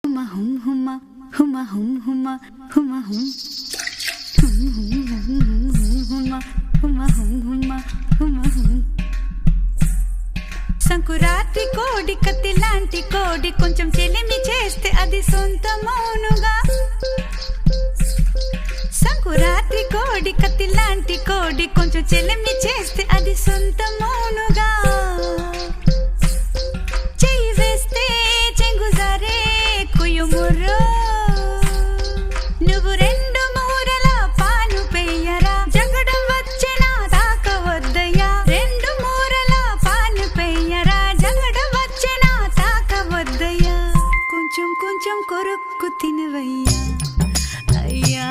Huma hum huma huma hum huma huma hum hum hum hum huma huma hum huma huma hum Sankranti కోడి కత్తి లాంటి కోడి కొంచెం చెలిమి చేస్తే అది సొంతమౌనుగా సంకురాత్రి కోడి కత్తి లాంటి కోడి కొంచెం చెలిమి చేస్తే అది సొంతమౌనుగా చెయ్యి వేస్తే చెంగుజారే కుయుముర్రో నువ్వు రెండు మూరల పాలు పెయ్యరా జగడం వచ్చేనా తాకవద్దయ్యా రెండు మూరల పాలు పెయ్యరా జగడం వచ్చేనా తాకవద్దయ్యా కొంచెం కొంచెం కొరుక్కు తినవయ్యా అయ్యా